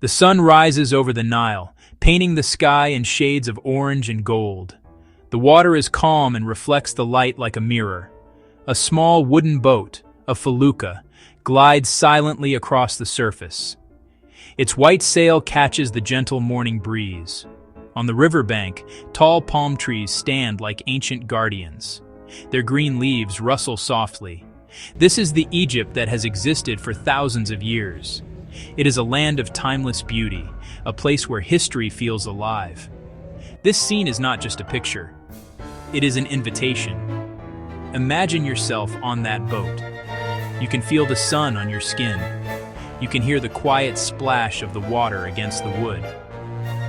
The sun rises over the Nile, painting the sky in shades of orange and gold. The water is calm and reflects the light like a mirror. A small wooden boat, a felucca, glides silently across the surface. Its white sail catches the gentle morning breeze. On the riverbank, tall palm trees stand like ancient guardians. Their green leaves rustle softly. This is the Egypt that has existed for thousands of years. It is a land of timeless beauty, a place where history feels alive. This scene is not just a picture. It is an invitation. Imagine yourself on that boat. You can feel the sun on your skin. You can hear the quiet splash of the water against the wood.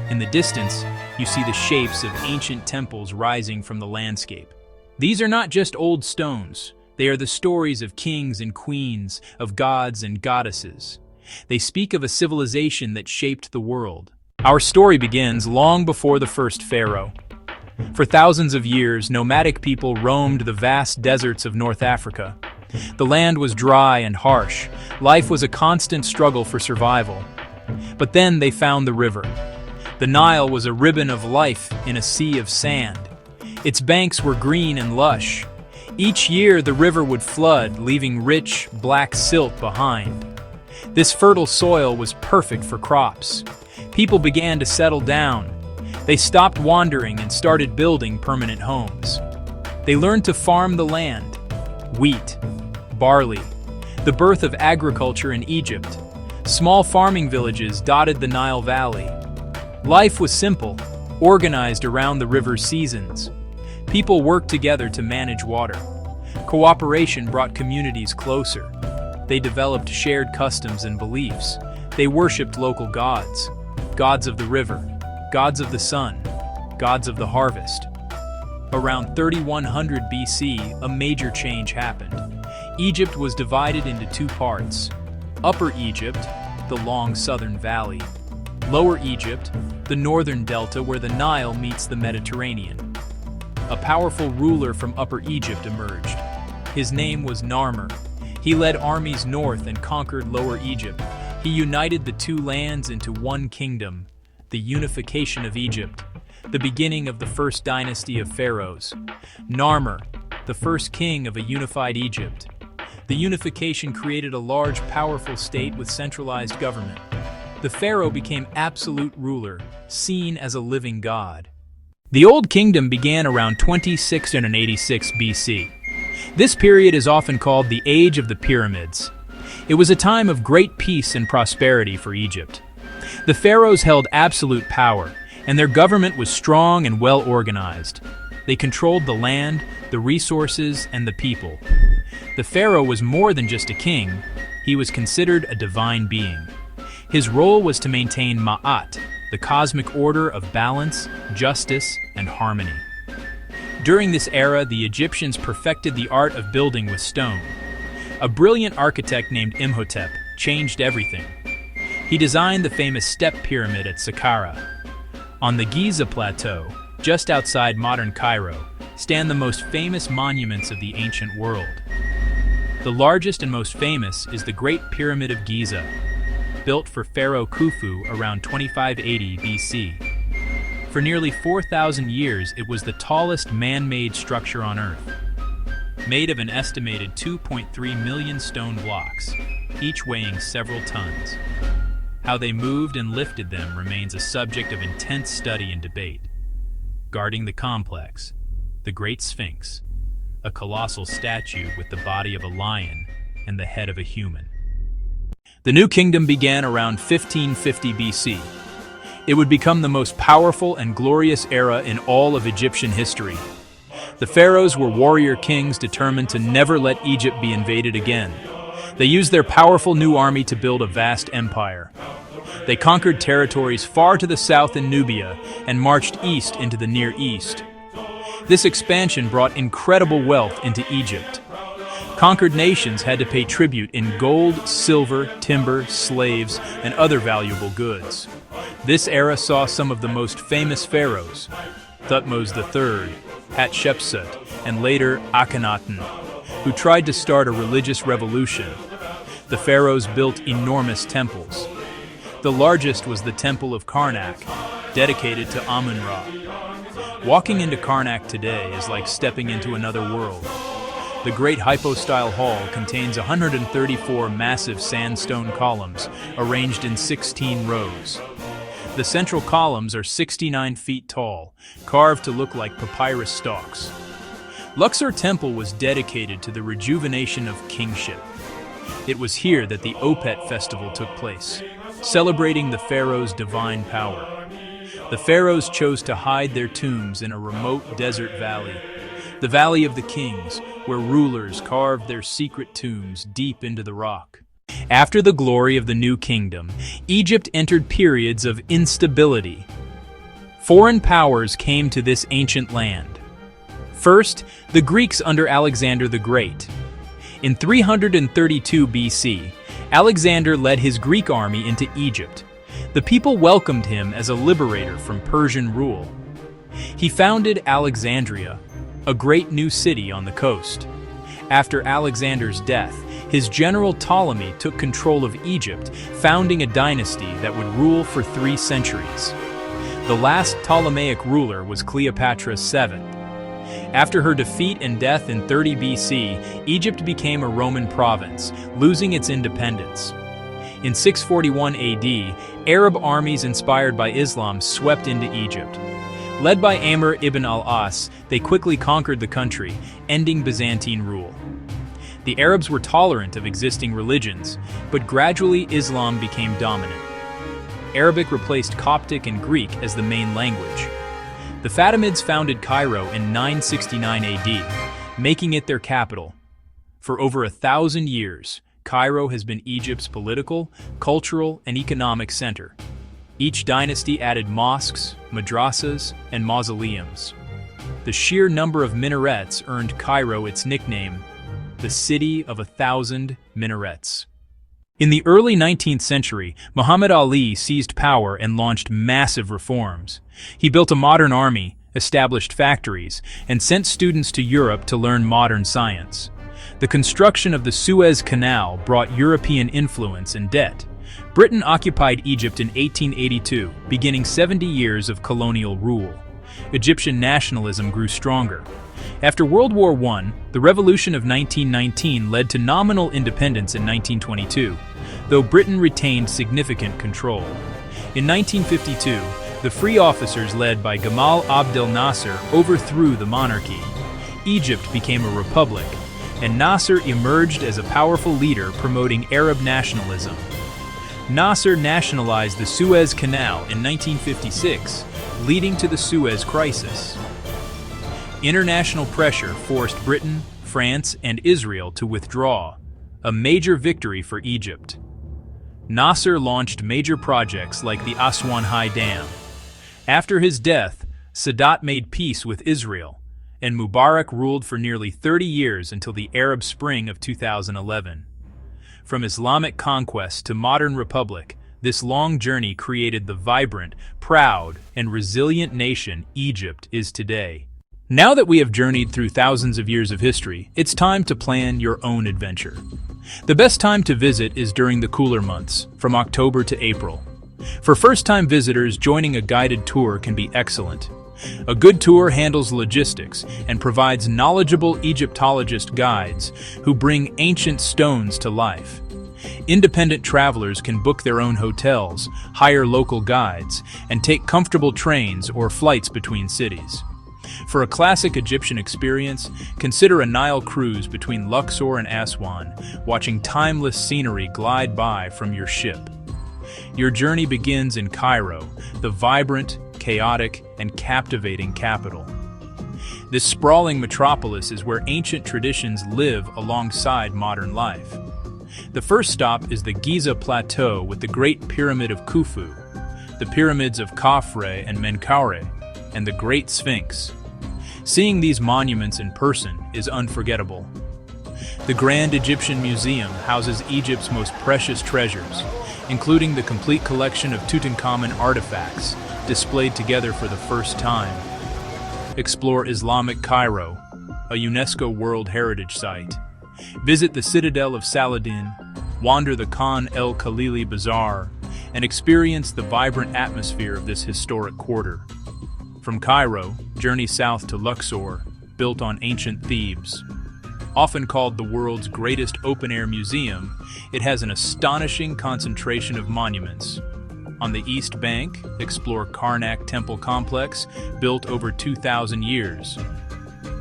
In the distance, you see the shapes of ancient temples rising from the landscape. These are not just old stones. They are the stories of kings and queens, of gods and goddesses. They speak of a civilization that shaped the world. Our story begins long before the first pharaoh. For thousands of years, nomadic people roamed the vast deserts of North Africa. The land was dry and harsh. Life was a constant struggle for survival. But then they found the river. The Nile was a ribbon of life in a sea of sand. Its banks were green and lush. Each year the river would flood, leaving rich, black silt behind. This fertile soil was perfect for crops. People began to settle down. They stopped wandering and started building permanent homes. They learned to farm the land. Wheat, barley, the birth of agriculture in Egypt. Small farming villages dotted the Nile Valley. Life was simple, organized around the river's seasons. People worked together to manage water. Cooperation brought communities closer. They developed shared customs and beliefs. They worshipped local gods, gods of the river, gods of the sun, gods of the harvest. Around 3100 BC, a major change happened. Egypt was divided into two parts. Upper Egypt, the long southern valley. Lower Egypt, the northern delta where the Nile meets the Mediterranean. A powerful ruler from Upper Egypt emerged. His name was Narmer. He led armies north and conquered Lower Egypt. He united the two lands into one kingdom, the unification of Egypt, the beginning of the first dynasty of pharaohs. Narmer, the first king of a unified Egypt. The unification created a large, powerful state with centralized government. The pharaoh became absolute ruler, seen as a living god. The Old Kingdom began around 2686 BC. This period is often called the Age of the Pyramids. It was a time of great peace and prosperity for Egypt. The pharaohs held absolute power, and their government was strong and well organized. They controlled the land, the resources, and the people. The pharaoh was more than just a king. He was considered a divine being. His role was to maintain Ma'at, the cosmic order of balance, justice, and harmony. During this era, the Egyptians perfected the art of building with stone. A brilliant architect named Imhotep changed everything. He designed the famous Step Pyramid at Saqqara. On the Giza Plateau, just outside modern Cairo, stand the most famous monuments of the ancient world. The largest and most famous is the Great Pyramid of Giza, built for Pharaoh Khufu around 2580 BC. For nearly 4,000 years, it was the tallest man-made structure on Earth. Made of an estimated 2.3 million stone blocks, each weighing several tons. How they moved and lifted them remains a subject of intense study and debate. Guarding the complex, the Great Sphinx, a colossal statue with the body of a lion and the head of a human. The New Kingdom began around 1550 BC. It would become the most powerful and glorious era in all of Egyptian history. The pharaohs were warrior kings determined to never let Egypt be invaded again. They used their powerful new army to build a vast empire. They conquered territories far to the south in Nubia and marched east into the Near East. This expansion brought incredible wealth into Egypt. Conquered nations had to pay tribute in gold, silver, timber, slaves, and other valuable goods. This era saw some of the most famous pharaohs, Thutmose III, Hatshepsut, and later Akhenaten, who tried to start a religious revolution. The pharaohs built enormous temples. The largest was the Temple of Karnak, dedicated to Amun-Ra. Walking into Karnak today is like stepping into another world. The Great Hypostyle Hall contains 134 massive sandstone columns arranged in 16 rows. The central columns are 69 feet tall, carved to look like papyrus stalks. Luxor Temple was dedicated to the rejuvenation of kingship. It was here that the Opet festival took place, celebrating the pharaoh's divine power. The pharaohs chose to hide their tombs in a remote desert valley, the Valley of the Kings, where rulers carved their secret tombs deep into the rock. After the glory of the New Kingdom, Egypt entered periods of instability. Foreign powers came to this ancient land. First, the Greeks under Alexander the Great. In 332 BC, Alexander led his Greek army into Egypt. The people welcomed him as a liberator from Persian rule. He founded Alexandria, a great new city on the coast. After Alexander's death, his general Ptolemy took control of Egypt, founding a dynasty that would rule for 3 centuries. The last Ptolemaic ruler was Cleopatra VII. After her defeat and death in 30 BC, Egypt became a Roman province, losing its independence. In 641 AD, Arab armies inspired by Islam swept into Egypt. Led by Amr ibn al-As, they quickly conquered the country, ending Byzantine rule. The Arabs were tolerant of existing religions, but gradually Islam became dominant. Arabic replaced Coptic and Greek as the main language. The Fatimids founded Cairo in 969 AD, making it their capital. For over 1,000 years, Cairo has been Egypt's political, cultural, and economic center. Each dynasty added mosques, madrasas, and mausoleums. The sheer number of minarets earned Cairo its nickname, the City of 1,000 Minarets. In the early 19th century, Muhammad Ali seized power and launched massive reforms. He built a modern army, established factories, and sent students to Europe to learn modern science. The construction of the Suez Canal brought European influence and debt. Britain occupied Egypt in 1882, beginning 70 years of colonial rule. Egyptian nationalism grew stronger. After World War I, the Revolution of 1919 led to nominal independence in 1922, though Britain retained significant control. In 1952, the Free Officers led by Gamal Abdel Nasser overthrew the monarchy. Egypt became a republic, and Nasser emerged as a powerful leader promoting Arab nationalism. Nasser nationalized the Suez Canal in 1956, leading to the Suez Crisis. International pressure forced Britain, France, and Israel to withdraw, a major victory for Egypt. Nasser launched major projects like the Aswan High Dam. After his death, Sadat made peace with Israel, and Mubarak ruled for nearly 30 years until the Arab Spring of 2011. From Islamic conquest to modern republic, this long journey created the vibrant, proud, and resilient nation Egypt is today. Now that we have journeyed through thousands of years of history, it's time to plan your own adventure. The best time to visit is during the cooler months, from October to April. For first-time visitors, joining a guided tour can be excellent. A good tour handles logistics and provides knowledgeable Egyptologist guides who bring ancient stones to life. Independent travelers can book their own hotels, hire local guides, and take comfortable trains or flights between cities. For a classic Egyptian experience, consider a Nile cruise between Luxor and Aswan, watching timeless scenery glide by from your ship. Your journey begins in Cairo, the vibrant, chaotic, and captivating capital. This sprawling metropolis is where ancient traditions live alongside modern life. The first stop is the Giza Plateau with the Great Pyramid of Khufu, the pyramids of Khafre and Menkaure, and the Great Sphinx. Seeing these monuments in person is unforgettable. The Grand Egyptian Museum houses Egypt's most precious treasures, including the complete collection of Tutankhamun artifacts displayed together for the first time. Explore Islamic Cairo, a UNESCO World Heritage Site. Visit the Citadel of Saladin, wander the Khan el Khalili Bazaar, and experience the vibrant atmosphere of this historic quarter. From Cairo, journey south to Luxor, built on ancient Thebes. Often called the world's greatest open-air museum, it has an astonishing concentration of monuments. On the East Bank, explore Karnak Temple Complex, built over 2,000 years.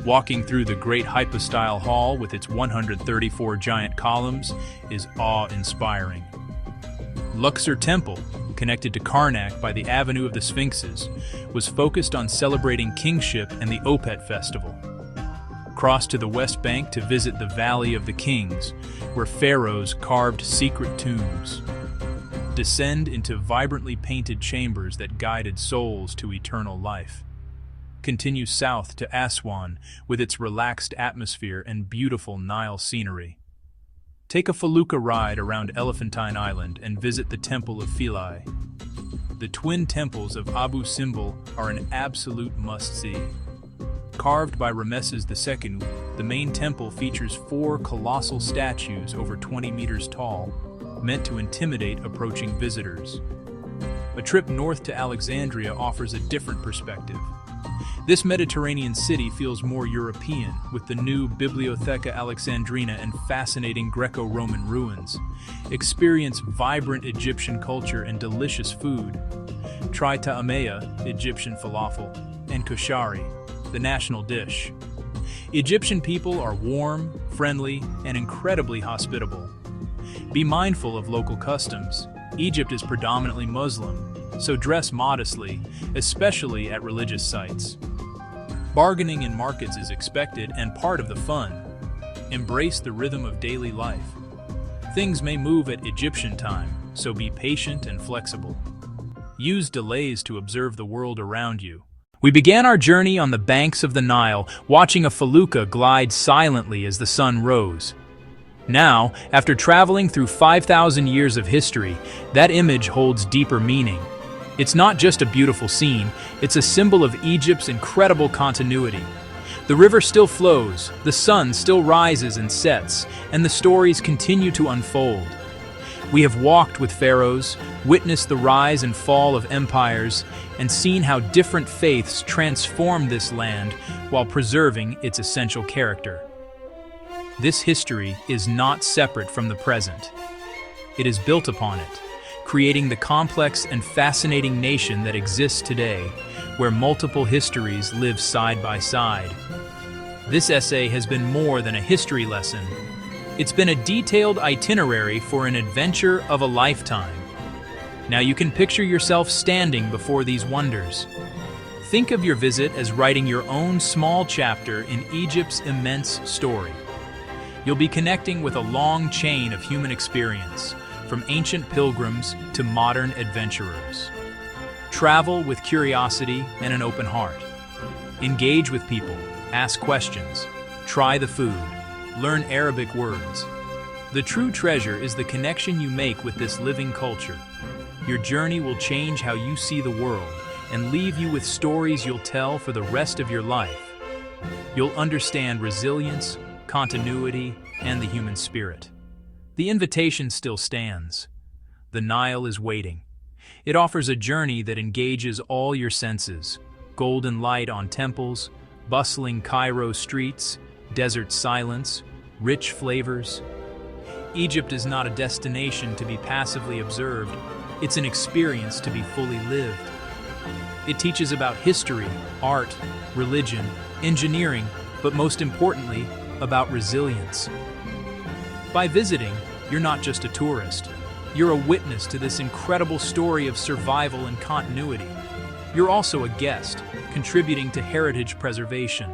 Walking through the Great Hypostyle Hall with its 134 giant columns is awe-inspiring. Luxor Temple, connected to Karnak by the Avenue of the Sphinxes, was focused on celebrating kingship and the Opet festival. Cross to the West Bank to visit the Valley of the Kings, where pharaohs carved secret tombs. Descend into vibrantly painted chambers that guided souls to eternal life. Continue south to Aswan with its relaxed atmosphere and beautiful Nile scenery. Take a felucca ride around Elephantine Island and visit the Temple of Philae. The twin temples of Abu Simbel are an absolute must-see. Carved by Rameses II, the main temple features 4 colossal statues over 20 meters tall, meant to intimidate approaching visitors. A trip north to Alexandria offers a different perspective. This Mediterranean city feels more European, with the new Bibliotheca Alexandrina and fascinating Greco-Roman ruins. Experience vibrant Egyptian culture and delicious food. Try ta'ameya, Egyptian falafel, and koshari, the national dish. Egyptian people are warm, friendly, and incredibly hospitable. Be mindful of local customs. Egypt is predominantly Muslim, so dress modestly, especially at religious sites. Bargaining in markets is expected and part of the fun. Embrace the rhythm of daily life. Things may move at Egyptian time, so be patient and flexible. Use delays to observe the world around you. We began our journey on the banks of the Nile, watching a felucca glide silently as the sun rose. Now, after traveling through 5,000 years of history, that image holds deeper meaning. It's not just a beautiful scene, it's a symbol of Egypt's incredible continuity. The river still flows, the sun still rises and sets, and the stories continue to unfold. We have walked with pharaohs, witnessed the rise and fall of empires, and seen how different faiths transformed this land while preserving its essential character. This history is not separate from the present. It is built upon it, creating the complex and fascinating nation that exists today, where multiple histories live side by side. This essay has been more than a history lesson. It's been a detailed itinerary for an adventure of a lifetime. Now you can picture yourself standing before these wonders. Think of your visit as writing your own small chapter in Egypt's immense story. You'll be connecting with a long chain of human experience, from ancient pilgrims to modern adventurers. Travel with curiosity and an open heart. Engage with people, ask questions, try the food, learn Arabic words. The true treasure is the connection you make with this living culture. Your journey will change how you see the world and leave you with stories you'll tell for the rest of your life. You'll understand resilience, continuity, and the human spirit. The invitation still stands. The Nile is waiting. It offers a journey that engages all your senses: golden light on temples, bustling Cairo streets, desert silence, rich flavors. Egypt is not a destination to be passively observed. It's an experience to be fully lived. It teaches about history, art, religion, engineering, but most importantly, about resilience. By visiting, you're not just a tourist. You're a witness to this incredible story of survival and continuity. You're also a guest, contributing to heritage preservation.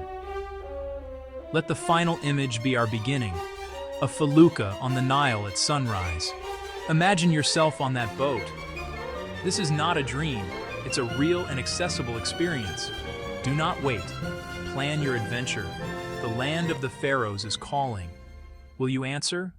Let the final image be our beginning, a felucca on the Nile at sunrise. Imagine yourself on that boat. This is not a dream, it's a real and accessible experience. Do not wait. Plan your adventure. The land of the pharaohs is calling. Will you answer?